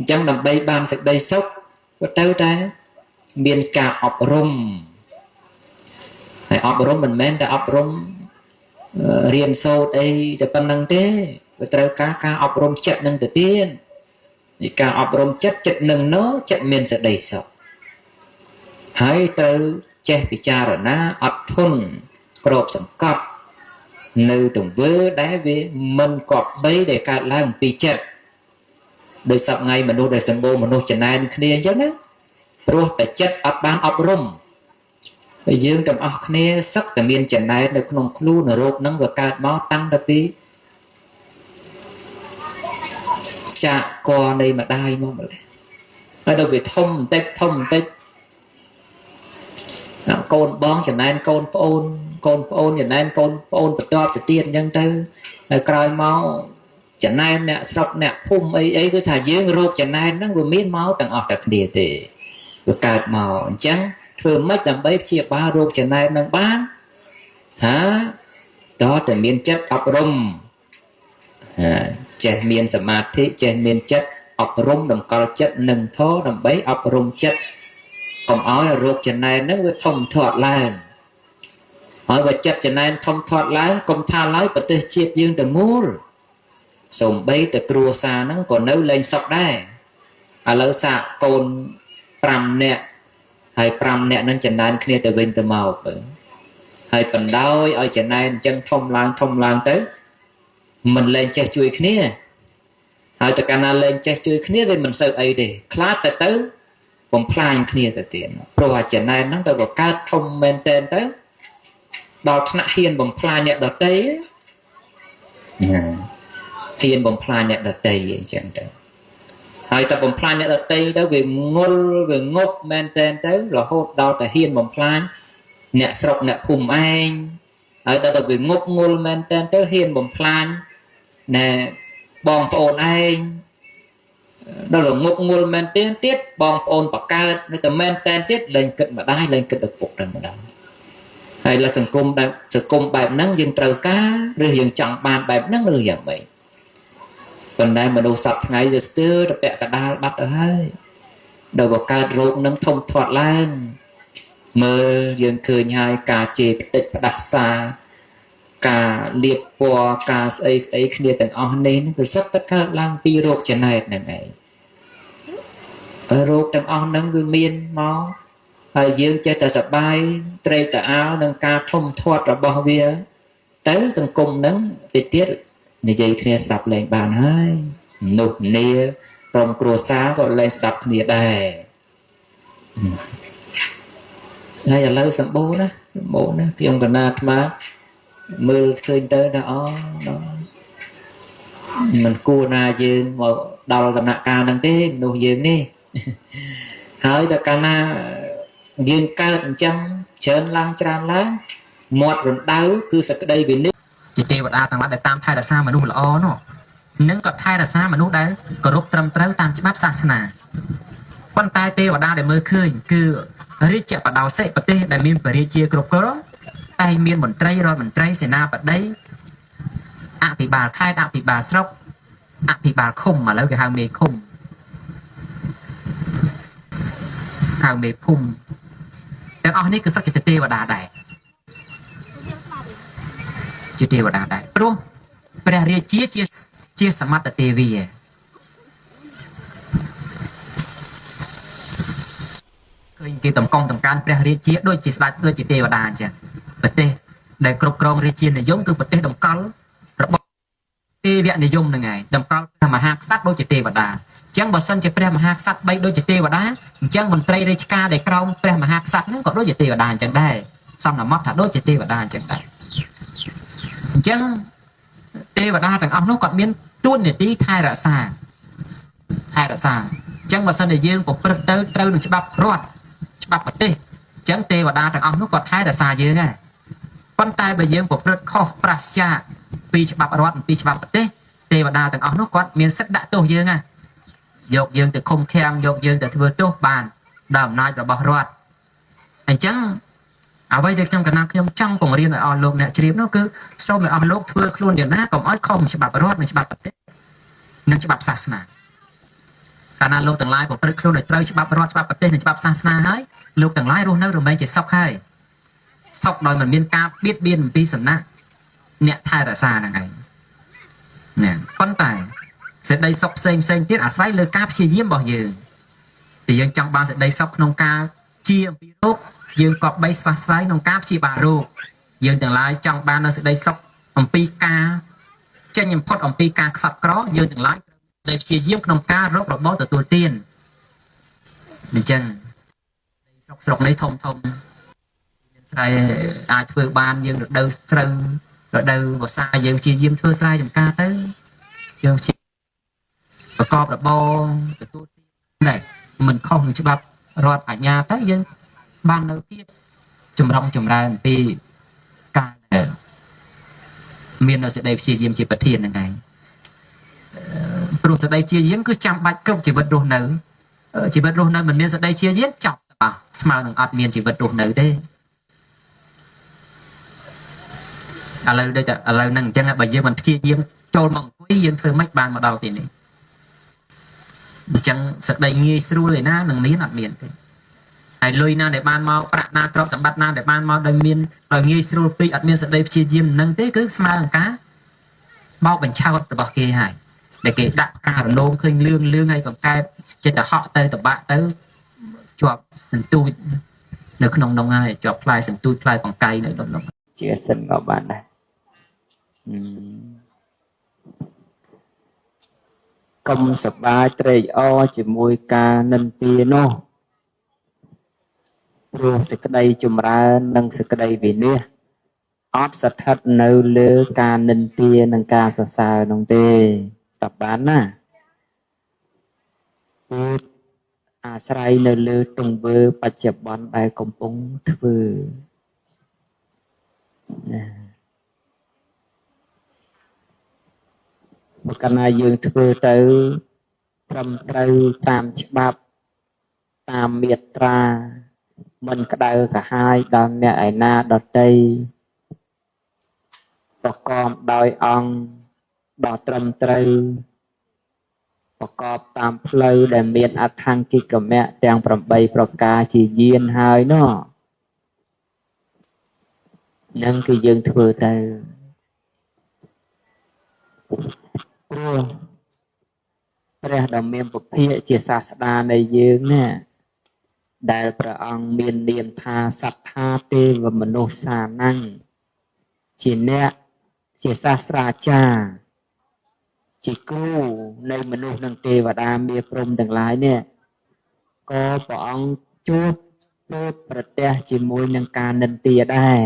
chẳng đầm bay ban sạch đầy sốc có trâu ta miền cả ọp rung hay ọp rung mình men đã ọp rung riêng sâu đây để phân năng thế và trâu cá ọp rung chất nâng từ tiên thì cả ọp rung chất nâng nó chất miền sạch đầy sốc hãy trâu che bị cha rồi na ọt thun cọp sẵn cọp nơi từng vơ đá về mình cọp bấy để cả làng bị chất đời sập ngày mà nô đời sầm bô mà nô chân này kia chứ á pro phải chất ọt ban ọp rung bây giờ cầm ọt kia sắc từ miền chân này được nông klu nở rộp nắng và cả máu tăng đập đi chạ co đây mà đai mà ở đâu về thông tết con bón chân này con ôn chân này con ôn vật đo từ tiền nhân tư cài máu chân này nè sọc nè phum ấy cứ thả dưới rộp chân này nó vừa miết máu đằng ọt đặc địa thì vừa cài màu trắng thường mất làm bếp chia ba rộp chân này đang bán hả đó là miên chất ọp rung trẻ miên sầm mát thế trẻ miên chất ọp rung đồng cao chất nâng thố đồng bấy ọp rung chất còn ói là ruột chân này nó mới thông thoát lại hỏi vật chất chân này thông thoát lại công tha lái và tư chiết dương từ mũ sùng bấy từ cua xa nó còn nấu lên sọc đây lỡ xạ côn pram nè hay pram nè nên chân này kia từ bên từ màu hay phần đôi ở chân này chân thông lang tới mình lên che chui kia hay từ cana lên che chui kia thì mình sợ ấy để class tới bom plan kia từ tiền pro chân này nó đâu có cá thông men tên tới đọt nã hiền bom plan nhẹ đọt tây hiền bom plan nhẹ đọt tây vậy chẳng đâu hay tập bom plan nhẹ đọt tây đó về ngốc men tên tới là hốt đau tại hiền bom plan nhẹ sọc nhẹ phùm anh ở đây tập về ngốc ngôn men tên tới hiền bom plan nè bom ôn anh đó là ngục ngôn men tên tiết bom ôn bạc ca nên từ men tên tiết lên cận mà đai lên cận được cuộc đời mà đau hay là sự cung bài nắng dương trời cá rồi dương chẳng bàn bài nắng rồi dạng vậy phần này mà đồ sập ngày giờ xưa được bẹ cả đa bắt ở hai đầu bạc ca rộp nắng thông thoát lan mơ dương cười nhai cả chê tịch đặt xa cả liệp bò cả ấy kia từng on nên từ rất tất cả lang pi rộp trên này ở rộp từng on nắng người miên máu hay dương chơi ta sập bay tray ta áo nâng ca thông thoát rồi bao bia tới dần cùng nắng tiết như vậy kia sập lên bàn hai nụ nia trong cua xá gọi lên sập nia đây đây là lâu sầm bố đó khi ông cần nát má mưa khơi tới đó mình cua na dương mà đầu là nạ ca đăng tế nụ dương đi hỏi ta ca na dương cao chân chơn lang tràn lá một rồi đau cứ sạch đây về nước chỉ tiêu vật a tăng lại để tam thai là sao mà nuôi là o nó nâng cọt thai là sao mà nuôi đấy có rút trầm trếu tam chỉ bắp sa sna quan tai tiêu vật a để mơ khơi cứ riết chợ vào đầu sẽ bật tê để miên phải riết chia cột cỡ tay miên mình tray rồi mình tray sẽ na bật đấy bị bà khai bị bà sốc bị bà không mà lấy cái hàng mì không hàng mì phumแต่อันนี้คือสักจะเทวดาได้จะเทวดาได้เพราะพระเรียเจี๊ยสมัตเทวีเคยกินต่ำกองต่ำการพระเรียเจี๊ยด้วยจิตสบายด้วยจิตเทวดาจ้ะประเทศได้กรบกรองเรียเจี๊ยในยมคือประเทศต่ำกอลระบบที่เรียในยมยังไงต่ำกอลธรรมหักซัดด้วยจิตเทวดาจังบ่สันจะเปรียมหาสัตว์ใบโดยจิตเทวดาจังมันเตยได้กาได้กรองเปรียมหาสัตว์นั้นก็โดยจิตเทวดาจังได้ซ้ำน้ำมัดถ้าโดยจิตเทวดาจังได้จังเทวดาต่างเอาโน้กอดเมียนตุ้นเนี่ยตีไทยรักษาจังบ่สันได้ยืมผมเปิดเตยหนึ่งฉบับรอดฉบับปฏิจังเทวดาต่างเอาโน้กอดไทยรักษาเยอะไงปันตายไปยืมผมเปิดข้อปราศจากปีฉบับรอดปีฉบับปฏิเทวดาต่างเอาโน้กอดเมียนสักดะโตเยอะไงยกยืนแต่คมแข็งยกยืนแต่เถื่อนโต๊ะบานดำนายแบบบรอดไอ้จังเอาไว้เด็กจังกันนักยมจังของเรียนในออนโลกเนี่ยเฉลี่ยนั่นคือส้มในออนโลกเพื่อคลุนเดี๋ยวนะก่อนอ้อยคอมฉบับรอดในฉบับประเทศนั่นฉบับศาสนา កាលណាលោកទាំងឡាយប្រព្រឹត្តខ្លួនដោយត្រូវច្បាប់រដ្ឋច្បាប់ប្រទេសនិងច្បាប់សាសនាហើយលោកទាំងឡាយរស់នៅរមែងជាសុខហើយសុខដោយមិនមានការបៀតបៀនពីសំណាក់អ្នកថែរក្សាហ្នឹងឯងណាប៉ុន្តែសេចក្តីសុខផ្សេងទៀតអាស្រ័យលើការព្យាយាមរបស់យើងតែយើងចង់បានសេចក្តីសុខក្នុងការជាអំពីរោគយើងក៏បីស្វះស្វែងក្នុងការព្យាបាលរោគយើងទាំងឡាយចង់បាននូវសេចក្តីសុខអំពីការចេញបំផុតអំពីការខ្សត់ក្រយើងទាំងឡាយត្រូវព្យាយាមក្នុងការរករបបទទួលទានអញ្ចឹងស្រុកនេះធំមានស្រែអាចធ្វើបានយើងរដូវស្រូវរដូវវស្សាយើងព្យាយាមធ្វើស្រែចម្ការទៅយើងប្រកបរបរទទួលទានដែរមិនខុសនឹងច្បាប់រដ្ឋអាជ្ញាទៅយើងបាននៅភាពចម្រុងចម្រើនពីការមាននៅសេចក្តីព្យាយាមជាប្រធានហ្នឹងឯងព្រោះសេចក្តីព្យាយាមគឺចាំបាច់គ្រប់ជីវិតរស់នៅជីវិតរស់នៅមិនមានសេចក្តីព្យាយាមចប់ទាំងអស់ស្មើនឹងអត់មានជីវិតរស់នៅទេឥឡូវដូចតែឥឡូវហ្នឹងអញ្ចឹងបើយើងមិនព្យាយាមចូលមកអង្គុយយើងធ្វើម៉េចបានមកដល់ទីនេះអញ្ចឹងសេចក្តីងាយស្រួលឯណានឹងមានអត់មានទេហើយលុយណាដែលបានមកប្រាក់ណាទ្រព្យសម្បត្តិណាដែលបានមកដោយមានដោយងាយស្រួលពេកអត់មានសេចក្តីព្យាយាមនឹងទេគឺស្មើនឹងការបោកបញ្ឆោតរបស់គេហើយដែលគេដាក់ផ្ការរំឃើញលឿងហើយកង្កែបចិត្តទៅហក់ទៅតបាក់ទៅជាប់សន្ទូចនៅក្នុងនោះហើយជាប់ផ្លែសន្ទូចផ្លែបង្កៃនៅក្នុងនោះជាសិនក៏បានដែរកុំសប្បាយត្រេកអរជាមួយការនិន្ទានោះព្រោះសេចក្តីចម្រើននិងសេចក្តីវិនិច្ឆ័យអត់ស្ថិតនៅលើការនិន្ទានិងការសរសើរនោះទេតើបានណាពុទ្ធអាស្រ័យនៅលើទង្វើបច្ចុប្បន្នដែលកំពុងធ្វើបើកាលណាយើងធ្វើទៅត្រឹមត្រូវតាមច្បាប់តាមមាត្រាមិនក្តៅក្រហាយដល់អ្នកឯណាដតីប្រកបដោយអង្គដ៏ត្រឹមត្រូវប្រកបតាមផ្លូវដែលមានអដ្ឋង្គិកមៈទាំង8ប្រការជាយានហើយនោះនឹងគឺយើងធ្វើទៅព្រោះព្រះដ៏មានពភាកជាសាស្តានៃយើងណាដែលព្រះអង្គមាននាមថាសត្ថាទេវមនុស្សសាnăngជាអ្នកជាសាស្ត្រាចារ្យជាគ្រូនៃមនុស្សនិងទេវតាមាព្រំទាំងឡាយនេះក៏ព្រះអង្គជួបពោលប្រទះជាមួយនឹងការនិន្ទាដែរ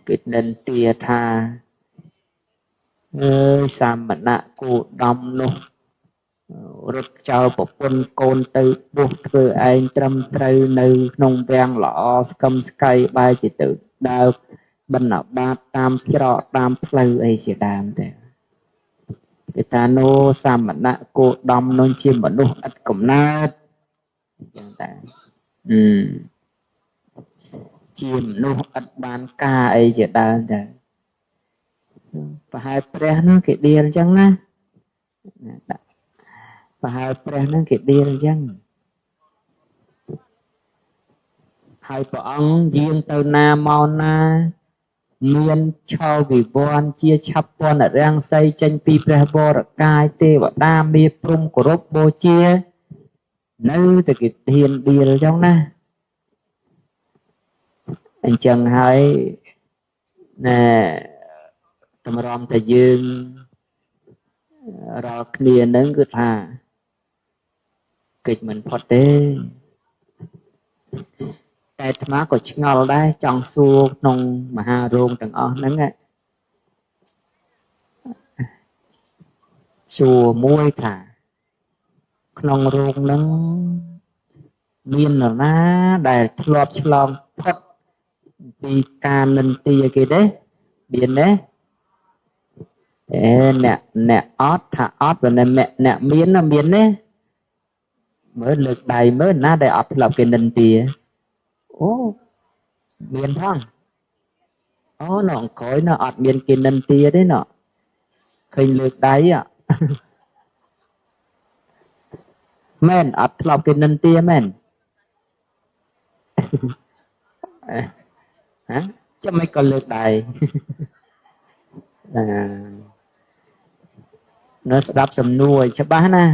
គេនិន្ទាថាអើយសាមណៈគោដំនោះរត់ចោលប្រពន្ធកូនទៅបួសធ្វើឯងត្រឹមត្រូវនៅក្នុងវាំងល្អស្កឹមស្កៃបែរជាទៅដើរបណ្ណបាតតាមច្រកតាមផ្លូវអីជាដើមទេគេថាណូសាមណៈគោដំនោះជាមនុស្សឥតកំណើតអញ្ចឹងតែជាមនុស្សឥតបានការអីជាដើមតែប្រហែលព្រះនោះគេដៀលអញ្ចឹងណាប្រហែលព្រះនោះគេដៀលអញ្ចឹងហើយព្រះអង្គយាងទៅណាមកណាមានឆោវិវ័នជាឆាប់ពន្ធរាំងសីចេញពីព្រះបរកាយទេវតាមេព្រំគោរពបូជានៅតែគេហ៊ានដៀលអញ្ចឹងណាអញ្ចឹងហើយណែតម្រាំតែយើងរាល់គ្នានឹងគឺថាកិច្ចមិនផុតទេតែអាត្មាក៏ឆ្ងល់ដែរចង់សួរក្នុងមហារោងទាំងអស់ហ្នឹងសួរមួយថាក្នុងរោងហ្នឹងមាននរណាដែលធ្លាប់ឆ្លងផុតពីការនិន្ទាគេទេមានទេអ្នកអត់ថាអត់ប៉ុន្តែអ្នកមានទេមើលលើកដៃមើលណាដែលអត់ធ្លាប់គេនិន្ទាអូមានផងអូនៅអង្គុយនៅអត់មានគេនិន្ទាទេណោះឃើញលើកដៃ មែនអត់ធ្លាប់គេនិន្ទាមែនហ៎ចាំមិនក៏លើកដៃនៅស្ដាប់សំណួរច្បាស់ណា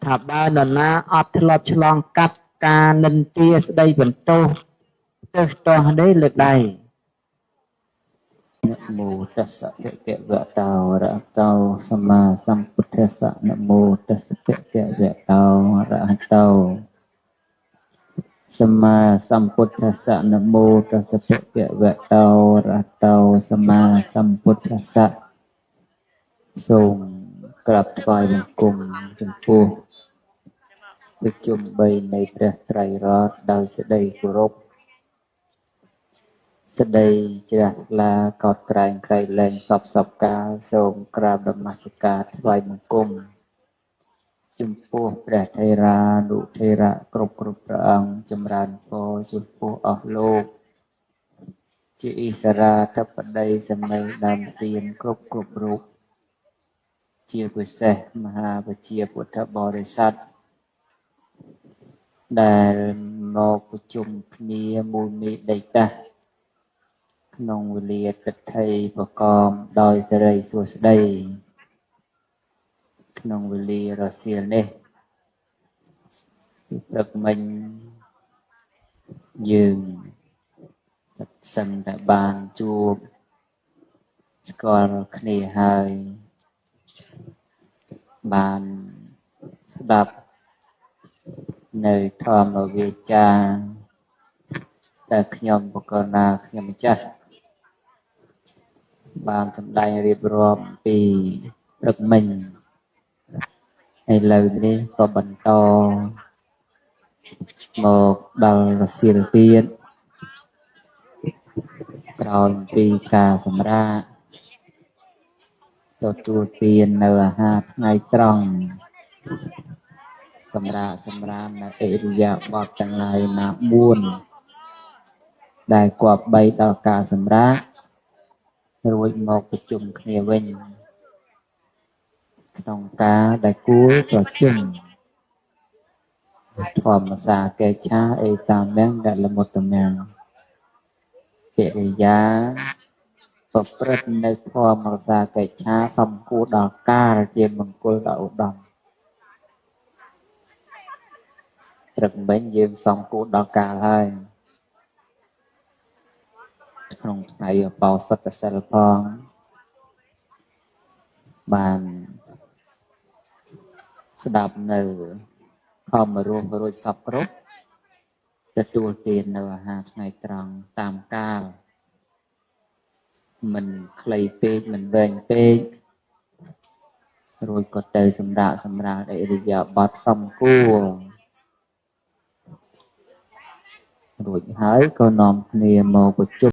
ថាបើនរណាអត់ធ្លាប់ឆ្លងកាត់ការនិន្ទាស្ដីបន្ទោសទើសទាស់នេះលើកដៃនមោតស្សៈភគវតោរហតោសម្មាសម្ពុទ្ធស្សៈនមោតស្សៈភគវតោរហតោសម្មាសម្ពុទ្ធស្សៈនមោតស្សៈភគវតោរហតោសម្មាសម្ពុទ្ធស្សៈសូមក្រាបថ្វាយបង្គំចំពោះប្រជុំ3នៃព្រះត្រៃរតន៍ដោយសេចក្តីគោរពសេចក្តីជ្រះថ្លាកោតក្រែងក្រៃលែងសពកាលសូមក្រាបនមស្ការថ្វាយបង្គំចំពោះព្រះថេរានុថេរៈគ្រប់ព្រះអង្គចម្រើនពរចំពោះអស់លោកជាឥសរាធិបតីសម្ដីដើមទានគ្រប់រូបជាពិសេសមហាបជាពុទ្ធបរិស័ទដែលមកប្រជុំគ្នាមូលមេដីតាក្នុងវេលាទិដ្ឋិប្រកបដោយសិរីសួស្តីក្នុងវេលារសៀលនេះព្រឹកមិញយើងសឹងតែបានជួបស្គាល់គ្នាហើយបានស្ដាប់នៅធម្មវាចាតែខ្ញុំបកណាខ្ញុំម្ចាស់បានសម្ដែងរៀបរាប់ពីព្រឹកមិញឥឡូវនេះក៏បន្តមកដល់រសៀលទៀតក្រោយពីការសម្រាកទទួលទាននៅអាហារថ្ងៃត្រង់សម្រាមនៅអរិយាបថទាំងឡាយណា4ដែលគប្បីដល់ការសម្រាករួចមកប្រជុំគ្នាវិញក្នុងការដែលគួរប្រជុំធម្មសាកេឆាអេតាមាំងកលមុតតមាំងកិរិយាប្រព្រឹត្តនៅធម្មសាកេឆាសំគួរដល់កាលជាមង្គលដល់ឧត្តមព្រឹកមិញយើងសំគួរដល់កាលហើយក្នុងថ្ងៃបោសុទ្ធសិលផងបានស្ដាប់នៅធម្មរស់រួចសពគ្រប់ទទួលទាននៅអាហារថ្ងៃត្រង់តាមកាលមិនខ្លីពេកមិនវែងពេករួចក៏ទៅសម្រាកអរិយាបថសំគួររួចហើយក៏នាំគ្នាមកប្រជុំ